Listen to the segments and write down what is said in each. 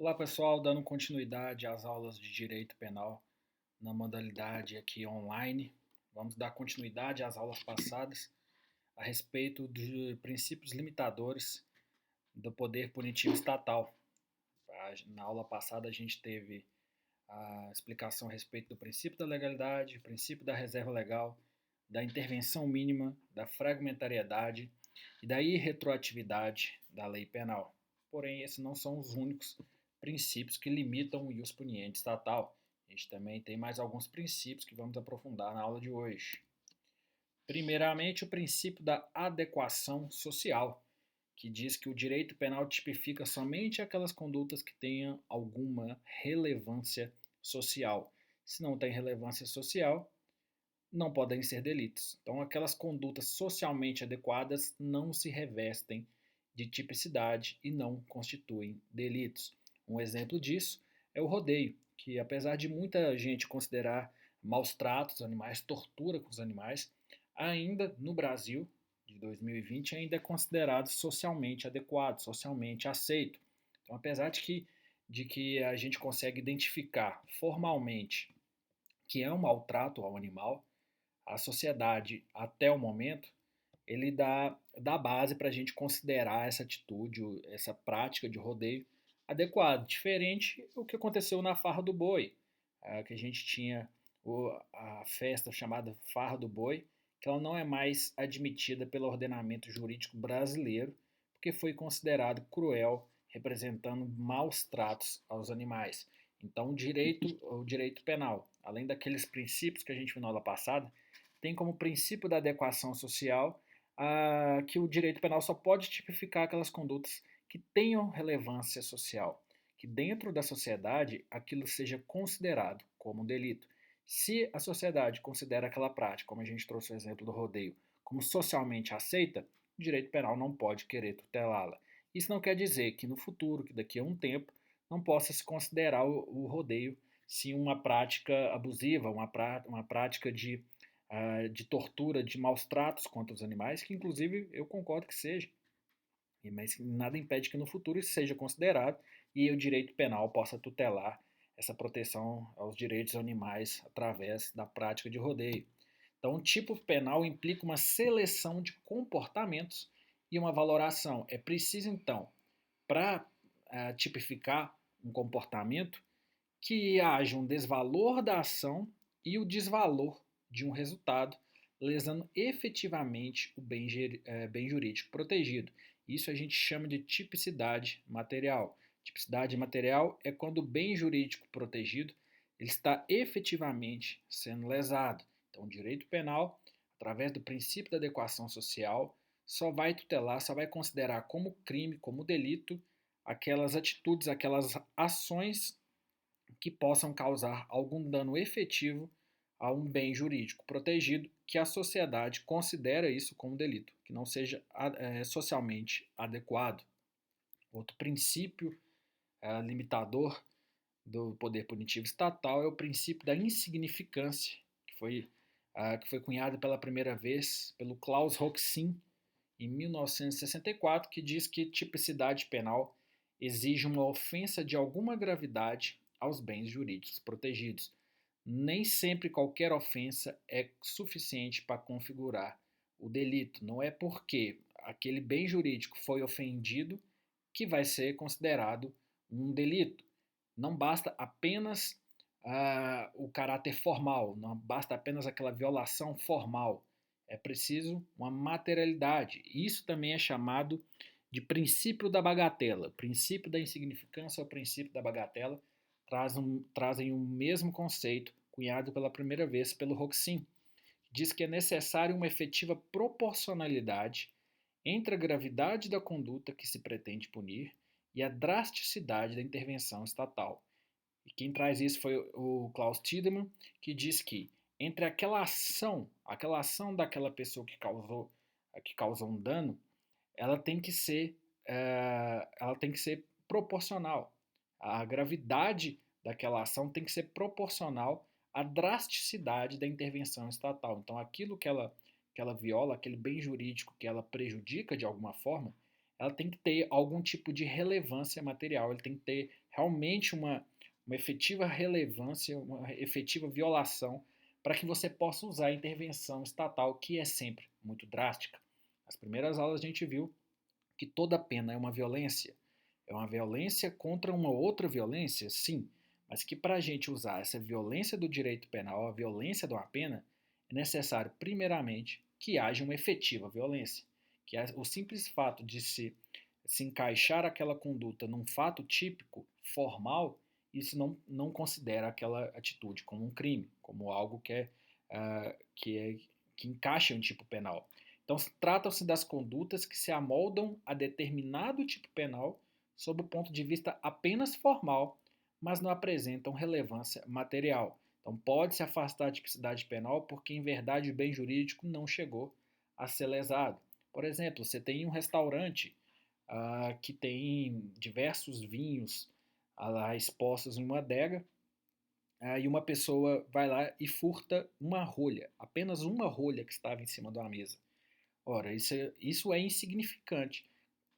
Olá pessoal, dando continuidade às aulas de Direito Penal na modalidade aqui online. Vamos dar continuidade às aulas passadas a respeito de princípios limitadores do poder punitivo estatal. Na aula passada a gente teve a explicação a respeito do princípio da legalidade, princípio da reserva legal, da intervenção mínima, da fragmentariedade e da irretroatividade da lei penal. Porém, esses não são os únicos princípios que limitam o ius puniente estatal. A gente também tem mais alguns princípios que vamos aprofundar na aula de hoje. Primeiramente, o princípio da adequação social, que diz que o direito penal tipifica somente aquelas condutas que tenham alguma relevância social. Se não tem relevância social, não podem ser delitos. Então, aquelas condutas socialmente adequadas não se revestem de tipicidade e não constituem delitos. Um exemplo disso é o rodeio, que apesar de muita gente considerar maus tratos animais, tortura com os animais, ainda no Brasil de 2020 ainda é considerado socialmente adequado, socialmente aceito. Então, apesar de que a gente consegue identificar formalmente que é um maltrato ao animal, a sociedade, até o momento, ele dá base para a gente considerar essa atitude, essa prática de rodeio adequada. Diferente do que aconteceu na Farra do Boi, que a gente tinha a festa chamada Farra do Boi, que ela não é mais admitida pelo ordenamento jurídico brasileiro, porque foi considerado cruel, representando maus tratos aos animais. Então, o direito penal, além daqueles princípios que a gente viu na aula passada, tem como princípio da adequação social que o direito penal só pode tipificar aquelas condutas que tenham relevância social, que dentro da sociedade aquilo seja considerado como um delito. Se a sociedade considera aquela prática, como a gente trouxe o exemplo do rodeio, como socialmente aceita, o direito penal não pode querer tutelá-la. Isso não quer dizer que no futuro, que daqui a um tempo, não possa se considerar o rodeio sim uma prática abusiva, uma prática de tortura, de maus tratos contra os animais, que inclusive eu concordo que seja, mas nada impede que no futuro isso seja considerado e o direito penal possa tutelar essa proteção aos direitos animais através da prática de rodeio. Então, o tipo penal implica uma seleção de comportamentos e uma valoração. É preciso, então, para tipificar um comportamento, que haja um desvalor da ação e o desvalor de um resultado, lesando efetivamente o bem jurídico protegido. Isso a gente chama de tipicidade material. Tipicidade material é quando o bem jurídico protegido ele está efetivamente sendo lesado. Então, o direito penal, através do princípio da adequação social, só vai tutelar, só vai considerar como crime, como delito, aquelas atitudes, aquelas ações que possam causar algum dano efetivo a um bem jurídico protegido que a sociedade considera isso como delito, que não seja socialmente adequado. Outro princípio limitador do poder punitivo estatal é o princípio da insignificância, que foi cunhado pela primeira vez pelo Klaus Roxin em 1964, que diz que tipicidade penal exige uma ofensa de alguma gravidade aos bens jurídicos protegidos. Nem sempre qualquer ofensa é suficiente para configurar o delito. Não é porque aquele bem jurídico foi ofendido que vai ser considerado um delito. Não basta apenas o caráter formal, não basta apenas aquela violação formal. É preciso uma materialidade. Isso também é chamado de princípio da bagatela. O princípio da insignificância ou princípio da bagatela trazem o mesmo conceito, cunhado pela primeira vez pelo Roxin. Diz que é necessário uma efetiva proporcionalidade entre a gravidade da conduta que se pretende punir e a drasticidade da intervenção estatal. E quem traz isso foi o Klaus Tiedemann, que diz que entre aquela ação daquela pessoa que causou um dano, ela tem que ser, ela tem que ser proporcional. A gravidade daquela ação tem que ser proporcional à drasticidade da intervenção estatal. Então, aquilo que ela viola, aquele bem jurídico que ela prejudica de alguma forma, ela tem que ter algum tipo de relevância material, ele tem que ter realmente uma efetiva relevância, uma efetiva violação, para que você possa usar a intervenção estatal, que é sempre muito drástica. Nas primeiras aulas a gente viu que toda pena é uma violência contra uma outra violência, sim, mas que para a gente usar essa violência do direito penal, a violência de uma pena, é necessário, primeiramente, que haja uma efetiva violência, que o simples fato de se encaixar aquela conduta num fato típico, formal, isso não considera aquela atitude como um crime, como algo que encaixa em um tipo penal. Então, tratam-se das condutas que se amoldam a determinado tipo penal sob o ponto de vista apenas formal, mas não apresentam relevância material. Então, pode-se afastar a tipicidade penal porque, em verdade, o bem jurídico não chegou a ser lesado. Por exemplo, você tem um restaurante que tem diversos vinhos lá expostos em uma adega, e uma pessoa vai lá e furta uma rolha, apenas uma rolha que estava em cima de uma mesa. Ora, isso é insignificante,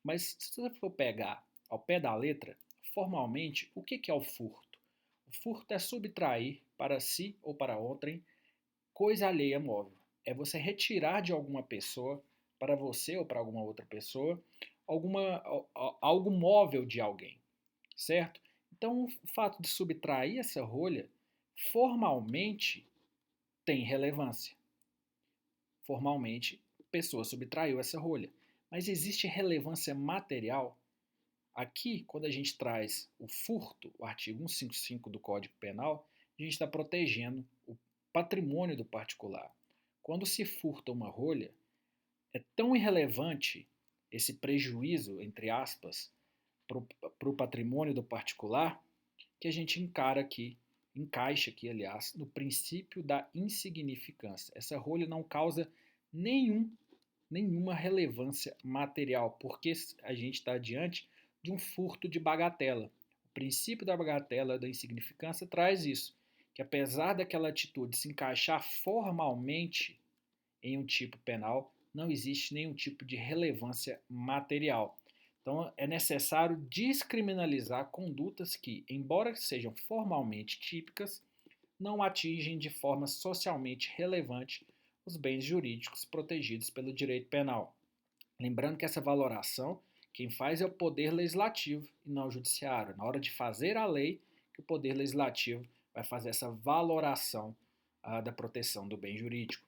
mas se você for pegar ao pé da letra, formalmente, o que é o furto? O furto é subtrair para si ou para outrem coisa alheia móvel. É você retirar de alguma pessoa, para você ou para alguma outra pessoa, algo móvel de alguém, certo? Então, o fato de subtrair essa rolha, formalmente, tem relevância. Formalmente, a pessoa subtraiu essa rolha. Mas existe relevância material? Aqui, quando a gente traz o furto, o artigo 155 do Código Penal, a gente está protegendo o patrimônio do particular. Quando se furta uma rolha, é tão irrelevante esse prejuízo, entre aspas, para o patrimônio do particular, que a gente encaixa aqui, aliás, no princípio da insignificância. Essa rolha não causa nenhuma relevância material, porque a gente está diante de um furto de bagatela. O princípio da bagatela, da insignificância, traz isso, que apesar daquela atitude se encaixar formalmente em um tipo penal, não existe nenhum tipo de relevância material. Então, é necessário descriminalizar condutas que, embora sejam formalmente típicas, não atingem de forma socialmente relevante os bens jurídicos protegidos pelo direito penal. Lembrando que essa valoração, quem faz é o Poder Legislativo e não o Judiciário. Na hora de fazer a lei, que o Poder Legislativo vai fazer essa valoração da proteção do bem jurídico.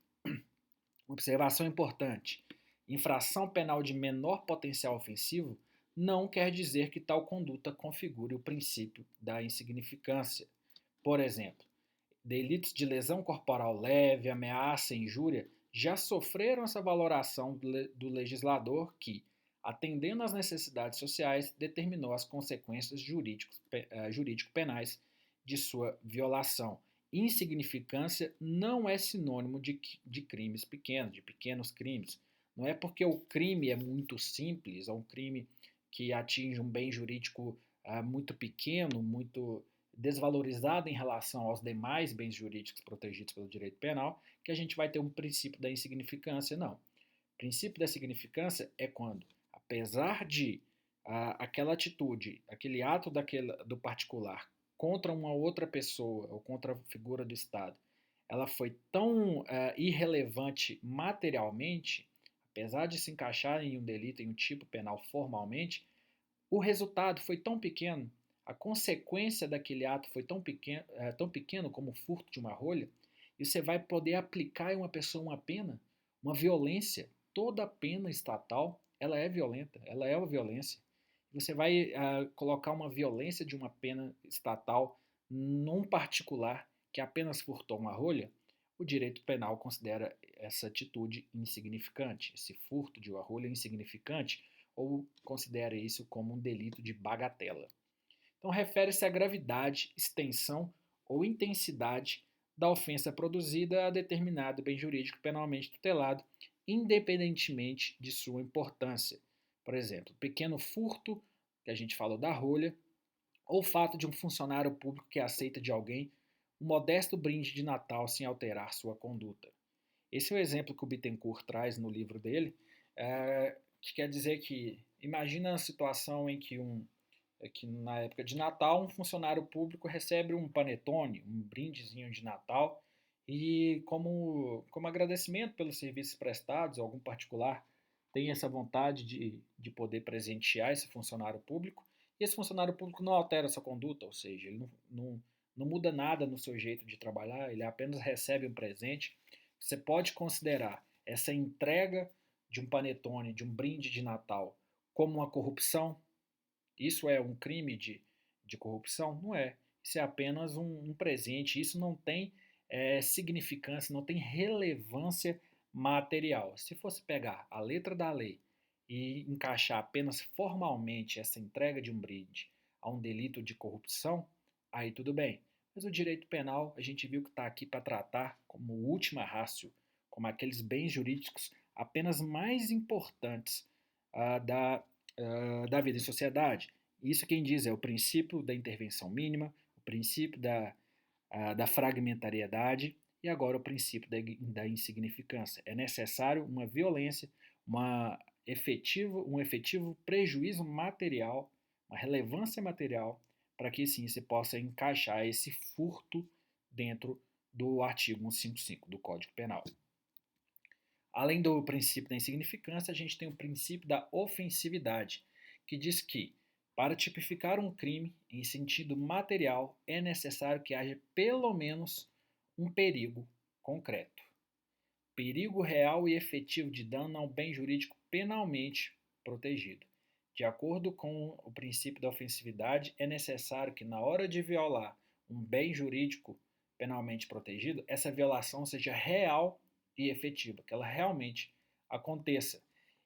Observação importante: infração penal de menor potencial ofensivo não quer dizer que tal conduta configure o princípio da insignificância. Por exemplo, delitos de lesão corporal leve, ameaça e injúria já sofreram essa valoração do legislador que, atendendo às necessidades sociais, determinou as consequências jurídico-penais de sua violação. Insignificância não é sinônimo de crimes pequenos, de pequenos crimes. Não é porque o crime é muito simples, ou um crime que atinge um bem jurídico muito pequeno, muito desvalorizado em relação aos demais bens jurídicos protegidos pelo direito penal, que a gente vai ter um princípio da insignificância, não. O princípio da significância é quando, apesar de aquela atitude, aquele ato do particular contra uma outra pessoa ou contra a figura do Estado, ela foi tão irrelevante materialmente, apesar de se encaixar em um delito, em um tipo penal formalmente, o resultado foi tão pequeno, a consequência daquele ato foi tão pequeno como o furto de uma rolha, e você vai poder aplicar em uma pessoa uma pena, uma violência. Toda pena estatal, ela é violenta, ela é uma violência. Você vai colocar uma violência de uma pena estatal num particular que apenas furtou uma rolha, o direito penal considera essa atitude insignificante, esse furto de uma rolha insignificante, ou considera isso como um delito de bagatela. Então, refere-se à gravidade, extensão ou intensidade da ofensa produzida a determinado bem jurídico penalmente tutelado, independentemente de sua importância. Por exemplo, pequeno furto, que a gente falou da rolha, ou o fato de um funcionário público que aceita de alguém um modesto brinde de Natal sem alterar sua conduta. Esse é o exemplo que o Bittencourt traz no livro dele, que quer dizer que Imagina a situação em que na época de Natal um funcionário público recebe um panetone, um brindezinho de Natal, e como agradecimento pelos serviços prestados, algum particular tem essa vontade de poder presentear esse funcionário público, e esse funcionário público não altera sua conduta, ou seja, ele não muda nada no seu jeito de trabalhar, ele apenas recebe um presente. Você pode considerar essa entrega de um panetone, de um brinde de Natal, como uma corrupção? Isso é um crime de corrupção? Não é. Isso é apenas um presente. Isso não tem significância, não tem relevância material. Se fosse pegar a letra da lei e encaixar apenas formalmente essa entrega de um brinde a um delito de corrupção, aí tudo bem. Mas o direito penal, a gente viu que está aqui para tratar como última ratio, como aqueles bens jurídicos apenas mais importantes da vida em sociedade. Isso quem diz é o princípio da intervenção mínima, o princípio da fragmentariedade e agora o princípio da insignificância. É necessário uma violência, um efetivo prejuízo material, uma relevância material, para que sim se possa encaixar esse furto dentro do artigo 155 do Código Penal. Além do princípio da insignificância, a gente tem o princípio da ofensividade, que diz que, para tipificar um crime em sentido material, é necessário que haja pelo menos um perigo concreto. Perigo real e efetivo de dano a um bem jurídico penalmente protegido. De acordo com o princípio da ofensividade, é necessário que, na hora de violar um bem jurídico penalmente protegido, essa violação seja real e efetiva, que ela realmente aconteça.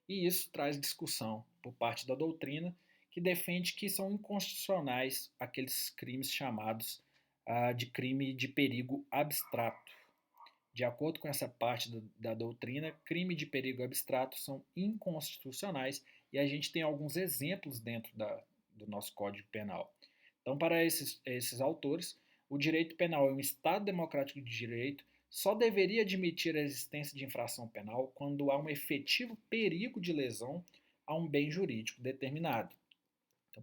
E isso traz discussão por parte da doutrina, que defende que são inconstitucionais aqueles crimes chamados de crime de perigo abstrato. De acordo com essa parte da doutrina, crime de perigo abstrato são inconstitucionais e a gente tem alguns exemplos dentro do nosso Código Penal. Então, para esses autores, o direito penal é um Estado democrático de direito, só deveria admitir a existência de infração penal quando há um efetivo perigo de lesão a um bem jurídico determinado. Então,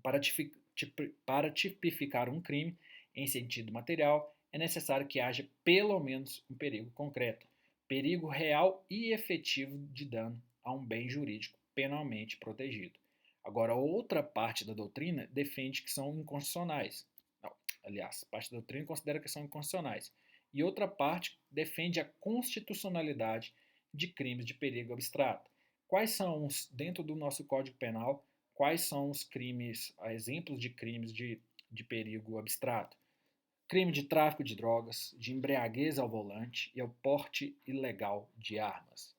para tipificar um crime em sentido material, é necessário que haja pelo menos um perigo concreto, perigo real e efetivo de dano a um bem jurídico penalmente protegido. Agora, outra parte da doutrina defende que são inconstitucionais. Não, aliás, parte da doutrina considera que são inconstitucionais. E outra parte defende a constitucionalidade de crimes de perigo abstrato. Quais são dentro do nosso Código Penal, quais são os crimes, exemplos de crimes de perigo abstrato? Crime de tráfico de drogas, de embriaguez ao volante e ao porte ilegal de armas.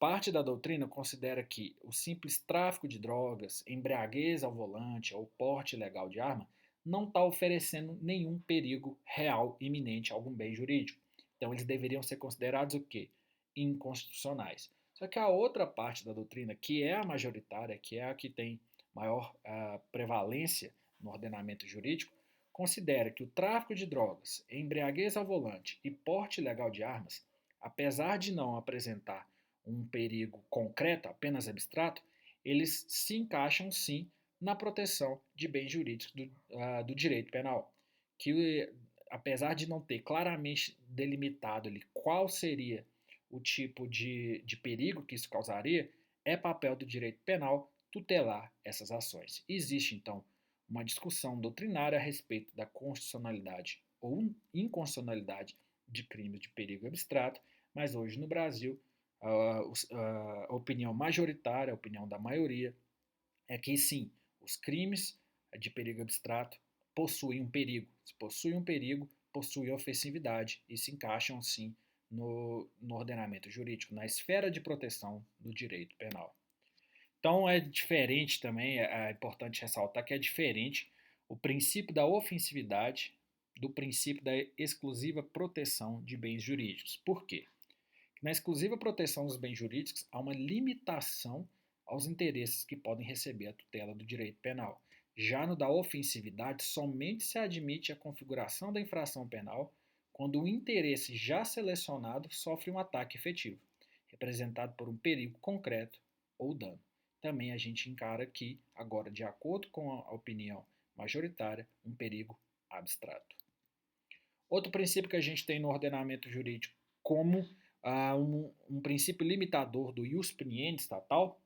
Parte da doutrina considera que o simples tráfico de drogas, embriaguez ao volante ou porte ilegal de arma não está oferecendo nenhum perigo real iminente a algum bem jurídico. Então eles deveriam ser considerados o quê? Inconstitucionais. Só que a outra parte da doutrina, que é a majoritária, que é a que tem maior prevalência no ordenamento jurídico, considera que o tráfico de drogas, embriaguez ao volante e porte ilegal de armas, apesar de não apresentar um perigo concreto, apenas abstrato, eles se encaixam sim na proteção de bens jurídicos do direito penal, que apesar de não ter claramente delimitado ali qual seria o tipo de perigo que isso causaria, é papel do direito penal tutelar essas ações. Existe, então, uma discussão doutrinária a respeito da constitucionalidade ou inconstitucionalidade de crimes de perigo abstrato, mas hoje no Brasil a opinião majoritária, a opinião da maioria, é que sim, os crimes de perigo abstrato possuem um perigo. Se possuem um perigo, possuem ofensividade e se encaixam sim no ordenamento jurídico, na esfera de proteção do direito penal. Então é diferente também, é importante ressaltar que é diferente o princípio da ofensividade do princípio da exclusiva proteção de bens jurídicos. Por quê? Na exclusiva proteção dos bens jurídicos, há uma limitação aos interesses que podem receber a tutela do direito penal. Já no da ofensividade, somente se admite a configuração da infração penal quando o interesse já selecionado sofre um ataque efetivo, representado por um perigo concreto ou dano. também a gente encara aqui, agora de acordo com a opinião majoritária, um perigo abstrato. Outro princípio que a gente tem no ordenamento jurídico como um princípio limitador do ius primiens estatal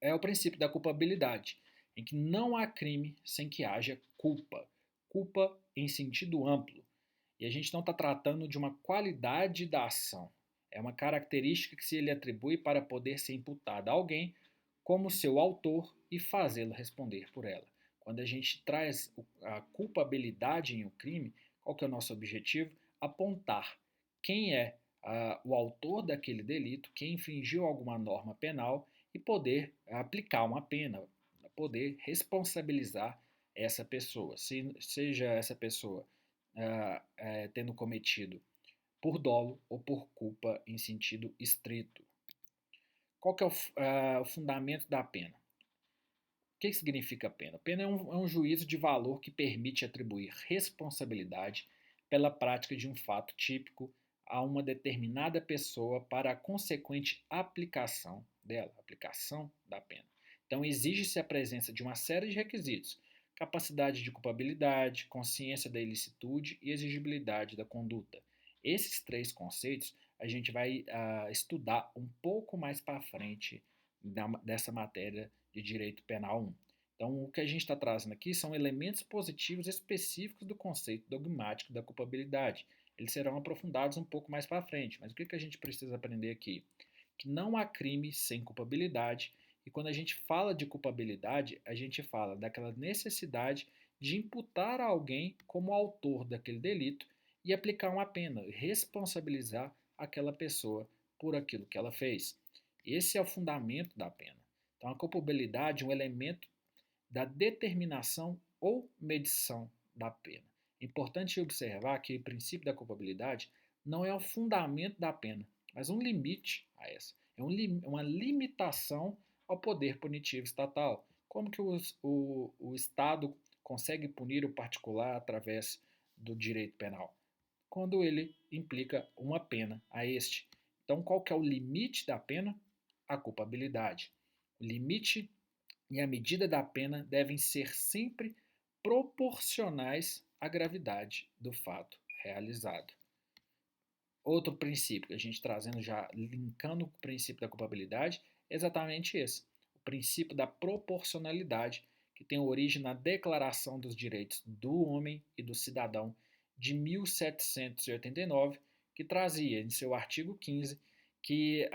é o princípio da culpabilidade, em que não há crime sem que haja culpa. Culpa em sentido amplo. E a gente não está tratando de uma qualidade da ação. É uma característica que se lhe atribui para poder ser imputada a alguém como seu autor e fazê-lo responder por ela. Quando a gente traz a culpabilidade em um crime, qual que é o nosso objetivo? Apontar quem é o autor daquele delito, quem infringiu alguma norma penal e poder aplicar uma pena, poder responsabilizar essa pessoa, seja essa pessoa tendo cometido por dolo ou por culpa em sentido estrito. Qual que é o fundamento da pena? O que significa pena? Pena é um juízo de valor que permite atribuir responsabilidade pela prática de um fato típico a uma determinada pessoa para a consequente aplicação dela, aplicação da pena. Então, exige-se a presença de uma série de requisitos: capacidade de culpabilidade, consciência da ilicitude e exigibilidade da conduta. Esses três conceitos a gente vai estudar um pouco mais para frente dessa matéria de direito penal 1. Então, o que a gente está trazendo aqui são elementos positivos específicos do conceito dogmático da culpabilidade. Eles serão aprofundados um pouco mais para frente, mas o que a gente precisa aprender aqui? Que não há crime sem culpabilidade, e quando a gente fala de culpabilidade, a gente fala daquela necessidade de imputar a alguém como autor daquele delito e aplicar uma pena, responsabilizar aquela pessoa por aquilo que ela fez. Esse é o fundamento da pena. Então, a culpabilidade é um elemento da determinação ou medição da pena. É importante observar que o princípio da culpabilidade não é o fundamento da pena, mas um limite a essa. É uma limitação ao poder punitivo estatal. Como que o Estado consegue punir o particular através do direito penal? Quando ele implica uma pena a este. Então, qual que é o limite da pena? A culpabilidade. O limite e a medida da pena devem ser sempre proporcionais à gravidade do fato realizado. Outro princípio que a gente trazendo já, linkando o princípio da culpabilidade, é exatamente esse. O princípio da proporcionalidade, que tem origem na Declaração dos Direitos do Homem e do Cidadão de 1789, que trazia em seu artigo 15 que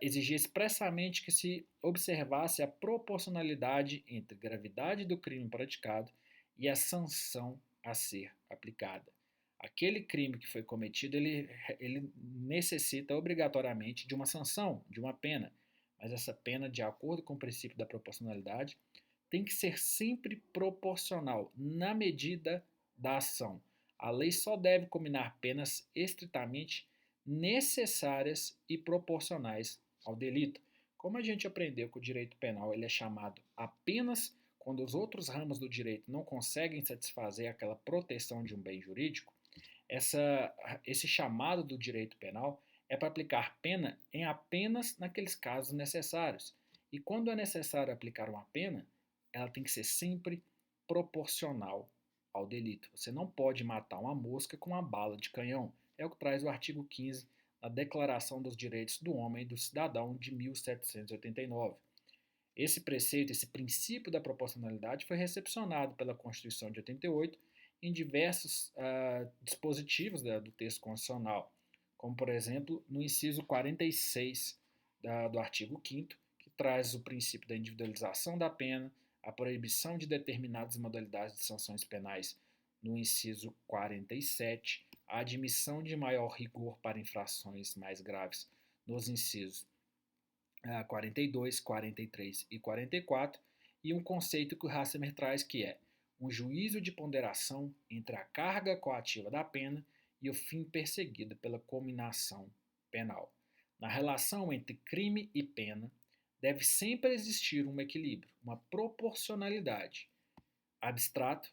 exigia expressamente que se observasse a proporcionalidade entre a gravidade do crime praticado e a sanção a ser aplicada. Aquele crime que foi cometido, ele necessita obrigatoriamente de uma sanção, de uma pena, mas essa pena, de acordo com o princípio da proporcionalidade, tem que ser sempre proporcional na medida da ação. A lei só deve combinar penas estritamente necessárias e proporcionais ao delito. Como a gente aprendeu que o direito penal ele é chamado apenas quando os outros ramos do direito não conseguem satisfazer aquela proteção de um bem jurídico, esse chamado do direito penal é para aplicar pena em apenas naqueles casos necessários. E quando é necessário aplicar uma pena, ela tem que ser sempre proporcional ao delito. Você não pode matar uma mosca com uma bala de canhão. É o que traz o artigo 15 da Declaração dos Direitos do Homem e do Cidadão de 1789. Esse preceito, esse princípio da proporcionalidade foi recepcionado pela Constituição de 88 em diversos dispositivos do texto constitucional, como, por exemplo, no inciso 46 do artigo 5º, que traz o princípio da individualização da pena, a proibição de determinadas modalidades de sanções penais no inciso 47, a admissão de maior rigor para infrações mais graves nos incisos 42, 43 e 44, e um conceito que o Hassemer traz que é um juízo de ponderação entre a carga coativa da pena e o fim perseguido pela cominação penal. Na relação entre crime e pena, deve sempre existir um equilíbrio, uma proporcionalidade, abstrato,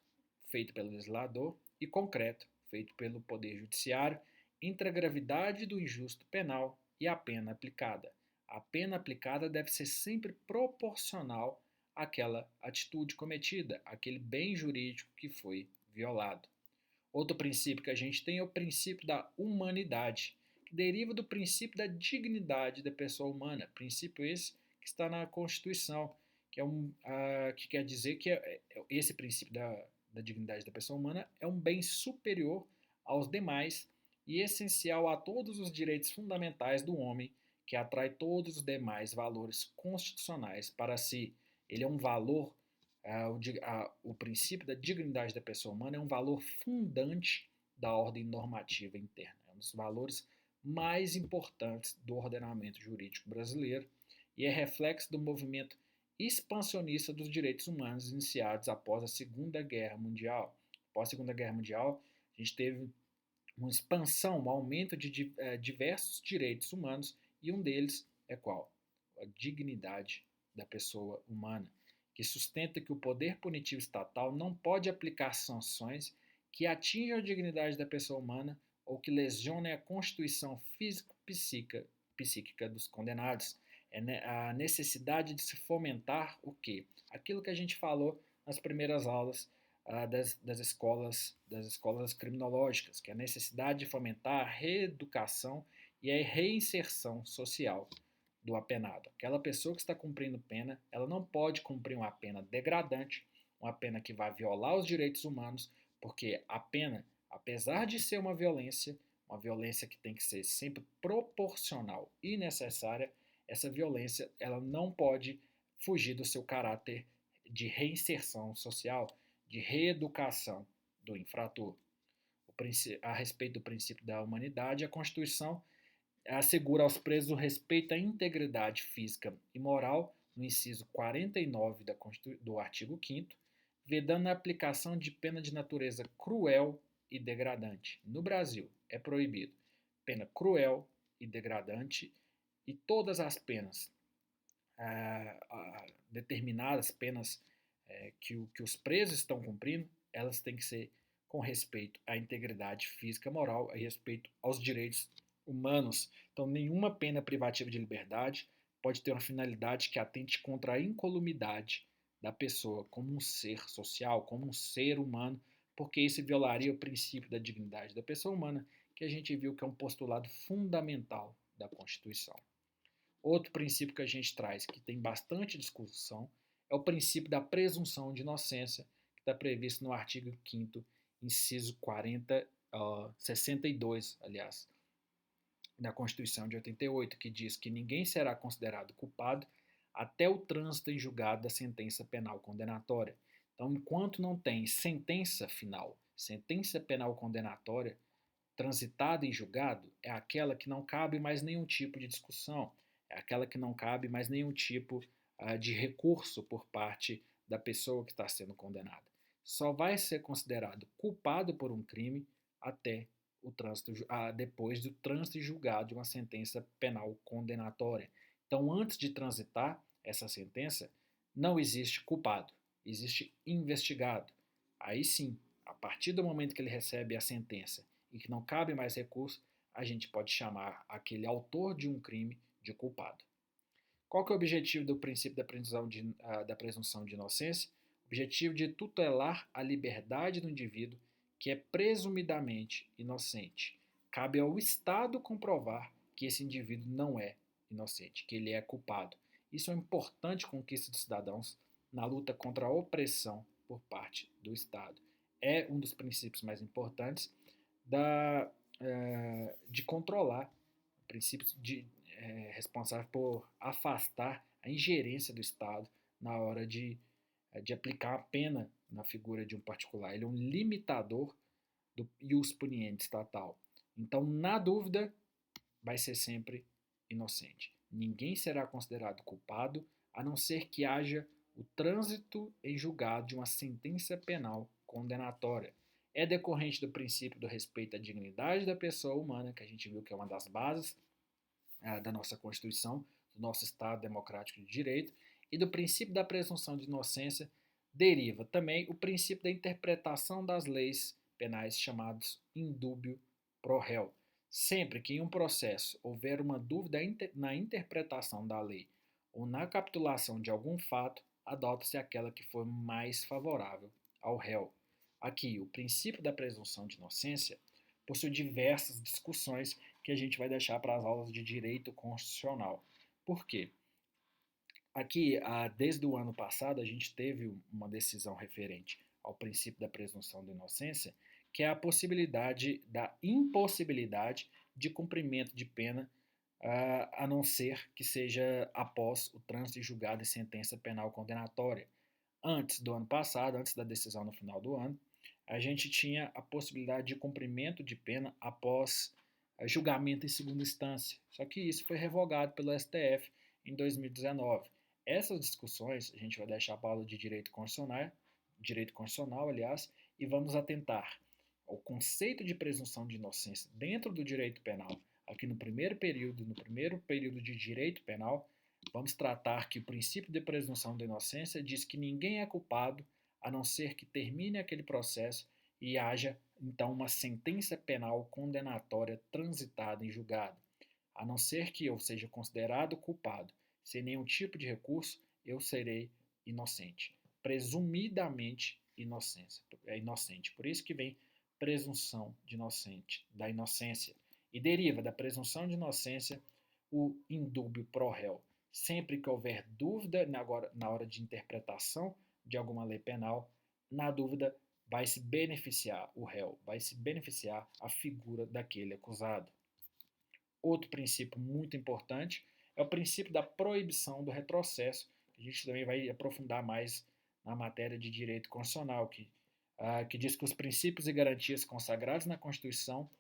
feito pelo legislador, e concreto, feito pelo Poder Judiciário, entre a gravidade do injusto penal e a pena aplicada, A pena aplicada deve ser sempre proporcional àquela atitude cometida, àquele bem jurídico que foi violado. Outro princípio que a gente tem é o princípio da humanidade, que deriva do princípio da dignidade da pessoa humana, princípio esse que está na Constituição, que quer dizer que esse princípio da dignidade da pessoa humana é um bem superior aos demais e essencial a todos os direitos fundamentais do homem, que atrai todos os demais valores constitucionais para si. Ele é um valor o princípio da dignidade da pessoa humana é um valor fundante da ordem normativa interna. É um dos valores mais importantes do ordenamento jurídico brasileiro e é reflexo do movimento expansionista dos direitos humanos iniciados após a Segunda Guerra Mundial. Após a Segunda Guerra Mundial, a gente teve uma expansão, um aumento de diversos direitos humanos e um deles é qual? A dignidade da pessoa humana, que sustenta que o poder punitivo estatal não pode aplicar sanções que atinjam a dignidade da pessoa humana ou que lesionem a constituição físico-psíquica dos condenados. É a necessidade de se fomentar o quê? Aquilo que a gente falou nas primeiras aulas das escolas criminológicas, que é a necessidade de fomentar a reeducação e a reinserção social do apenado. Aquela pessoa que está cumprindo pena, ela não pode cumprir uma pena degradante, uma pena que vai violar os direitos humanos, porque a pena, apesar de ser uma violência que tem que ser sempre proporcional e necessária, essa violência ela não pode fugir do seu caráter de reinserção social, de reeducação do infrator. A respeito do princípio da humanidade, a Constituição assegura aos presos o respeito à integridade física e moral, no inciso 49 do artigo 5º, vedando a aplicação de pena de natureza cruel e degradante. No Brasil, é proibido pena cruel e degradante e todas as penas, determinadas penas que os presos estão cumprindo, elas têm que ser com respeito à integridade física, moral, a respeito aos direitos humanos. Então, nenhuma pena privativa de liberdade pode ter uma finalidade que atente contra a incolumidade da pessoa como um ser social, como um ser humano, porque isso violaria o princípio da dignidade da pessoa humana, que a gente viu que é um postulado fundamental da Constituição. Outro princípio que a gente traz, que tem bastante discussão, é o princípio da presunção de inocência, que está previsto no artigo 5º, inciso 62, aliás, da Constituição de 88, que diz que ninguém será considerado culpado até o trânsito em julgado da sentença penal condenatória. Então, enquanto não tem sentença final, sentença penal condenatória, transitada em julgado, é aquela que não cabe mais nenhum tipo de discussão, é aquela que não cabe mais nenhum tipo de recurso por parte da pessoa que está sendo condenada. Só vai ser considerado culpado por um crime até o trânsito, depois do trânsito julgado de uma sentença penal condenatória. Então, antes de transitar essa sentença, não existe culpado, existe investigado. Aí sim, a partir do momento que ele recebe a sentença e que não cabe mais recurso, a gente pode chamar aquele autor de um crime de culpado. Qual que é o objetivo do princípio da presunção de inocência? O objetivo de tutelar a liberdade do indivíduo que é presumidamente inocente. Cabe ao Estado comprovar que esse indivíduo não é inocente, que ele é culpado. Isso é uma importante conquista dos cidadãos na luta contra a opressão por parte do Estado. É um dos princípios mais importantes de controlar, princípios responsável por afastar a ingerência do Estado na hora de aplicar a pena na figura de um particular. Ele é um limitador do ius puniendi estatal. Então, na dúvida, vai ser sempre inocente. Ninguém será considerado culpado a não ser que haja o trânsito em julgado de uma sentença penal condenatória. É decorrente do princípio do respeito à dignidade da pessoa humana, que a gente viu que é uma das bases da nossa Constituição, do nosso Estado Democrático de Direito, e do princípio da presunção de inocência deriva também o princípio da interpretação das leis penais chamados indúbio pro réu. Sempre que em um processo houver uma dúvida na interpretação da lei ou na capitulação de algum fato, adota-se aquela que for mais favorável ao réu. Aqui, o princípio da presunção de inocência possui diversas discussões que a gente vai deixar para as aulas de direito constitucional. Por quê? Aqui, desde o ano passado, a gente teve uma decisão referente ao princípio da presunção de inocência, que é a possibilidade da impossibilidade de cumprimento de pena, a não ser que seja após o trânsito de julgado e sentença penal condenatória. Antes do ano passado, antes da decisão no final do ano, a gente tinha a possibilidade de cumprimento de pena após julgamento em segunda instância. Só que isso foi revogado pelo STF em 2019. Essas discussões a gente vai deixar para a aula de direito constitucional, aliás, e vamos atentar ao conceito de presunção de inocência dentro do direito penal. Aqui no primeiro período de direito penal, vamos tratar que o princípio de presunção de inocência diz que ninguém é culpado a não ser que termine aquele processo e haja então uma sentença penal condenatória transitada em julgado. A não ser que eu seja considerado culpado sem nenhum tipo de recurso, eu serei inocente. Presumidamente inocente. Por isso que vem presunção de da inocência. E deriva da presunção de inocência o indúbio pro réu. Sempre que houver dúvida na hora de interpretação de alguma lei penal, na dúvida vai se beneficiar o réu, vai se beneficiar a figura daquele acusado. Outro princípio muito importante é o princípio da proibição do retrocesso, que a gente também vai aprofundar mais na matéria de direito constitucional, que diz que os princípios e garantias consagrados na Constituição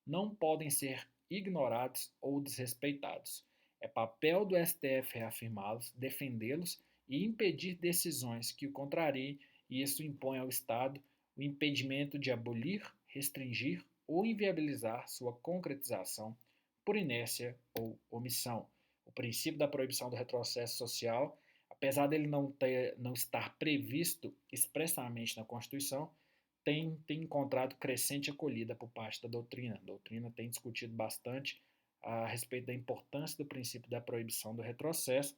não podem ser ignorados ou desrespeitados. É papel do STF reafirmá-los, defendê-los e impedir decisões que o contrariem, e isso impõe ao Estado o impedimento de abolir, restringir ou inviabilizar sua concretização por inércia ou omissão. O princípio da proibição do retrocesso social, apesar dele não estar previsto expressamente na Constituição, tem encontrado crescente acolhida por parte da doutrina. A doutrina tem discutido bastante a respeito da importância do princípio da proibição do retrocesso,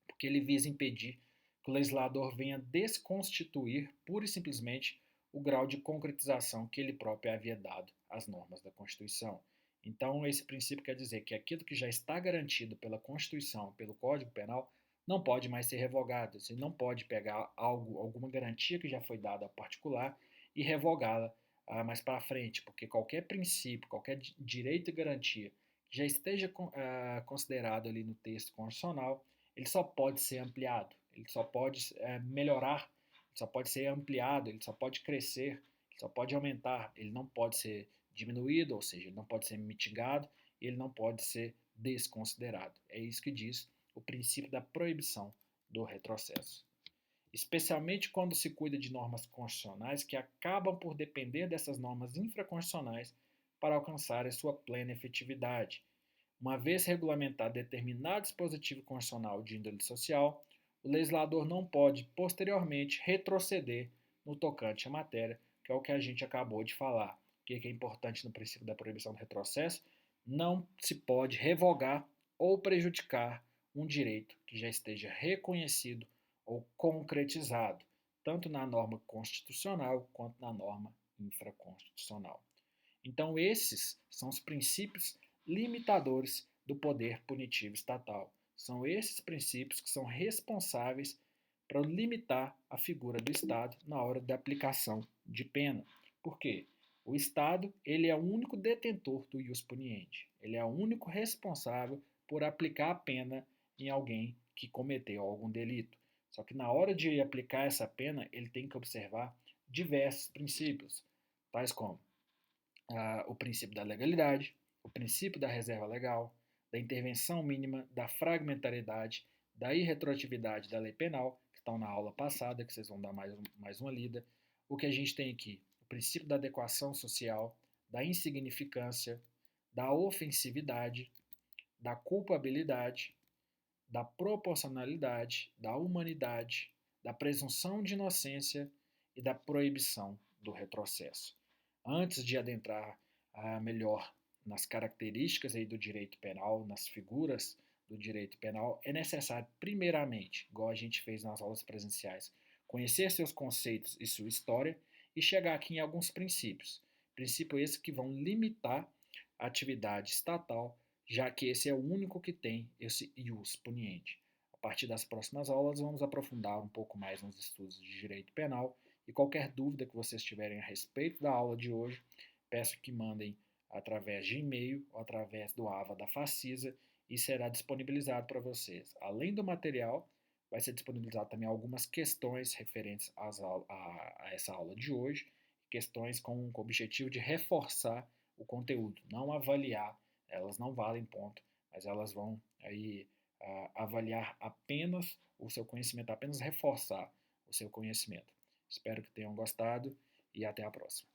porque ele visa impedir que o legislador venha desconstituir pura e simplesmente o grau de concretização que ele próprio havia dado às normas da Constituição. Então, esse princípio quer dizer que aquilo que já está garantido pela Constituição, pelo Código Penal, não pode mais ser revogado. Você não pode pegar alguma garantia que já foi dada ao particular e revogá-la mais para frente, porque qualquer princípio, qualquer direito e garantia que já esteja considerado ali no texto constitucional, ele só pode ser ampliado, ele só pode melhorar, ele só pode ser ampliado, ele só pode crescer, ele só pode aumentar, ele não pode ser diminuído, ou seja, ele não pode ser mitigado, ele não pode ser desconsiderado. É isso que diz o princípio da proibição do retrocesso. Especialmente quando se cuida de normas constitucionais que acabam por depender dessas normas infraconstitucionais para alcançar a sua plena efetividade. Uma vez regulamentado determinado dispositivo constitucional de índole social, o legislador não pode, posteriormente, retroceder no tocante à matéria, que é o que a gente acabou de falar. O que é importante no princípio da proibição do retrocesso? Não se pode revogar ou prejudicar um direito que já esteja reconhecido ou concretizado, tanto na norma constitucional quanto na norma infraconstitucional. Então, esses são os princípios limitadores do poder punitivo estatal. São esses princípios que são responsáveis para limitar a figura do Estado na hora da aplicação de pena. Por quê? O Estado ele é o único detentor do ius puniendi. Ele é o único responsável por aplicar a pena em alguém que cometeu algum delito. Só que na hora de aplicar essa pena, ele tem que observar diversos princípios, tais como o princípio da legalidade, o princípio da reserva legal, da intervenção mínima, da fragmentariedade, da irretroatividade da lei penal, que estão na aula passada, que vocês vão dar mais uma lida. O que a gente tem aqui? O princípio da adequação social, da insignificância, da ofensividade, da culpabilidade, da proporcionalidade, da humanidade, da presunção de inocência e da proibição do retrocesso. Antes de adentrar melhor nas características aí do direito penal, nas figuras do direito penal, é necessário, primeiramente, igual a gente fez nas aulas presenciais, conhecer seus conceitos e sua história e chegar aqui em alguns princípios. Princípios esses que vão limitar a atividade estatal, já que esse é o único que tem esse ius puniente. A partir das próximas aulas, vamos aprofundar um pouco mais nos estudos de direito penal e qualquer dúvida que vocês tiverem a respeito da aula de hoje, peço que mandem através de e-mail ou através do AVA da Facisa e será disponibilizado para vocês. Além do material, vai ser disponibilizado também algumas questões referentes a essa aula de hoje, questões com o objetivo de reforçar o conteúdo, não avaliar, elas não valem ponto, mas elas vão aí avaliar apenas o seu conhecimento, apenas reforçar o seu conhecimento. Espero que tenham gostado e até a próxima.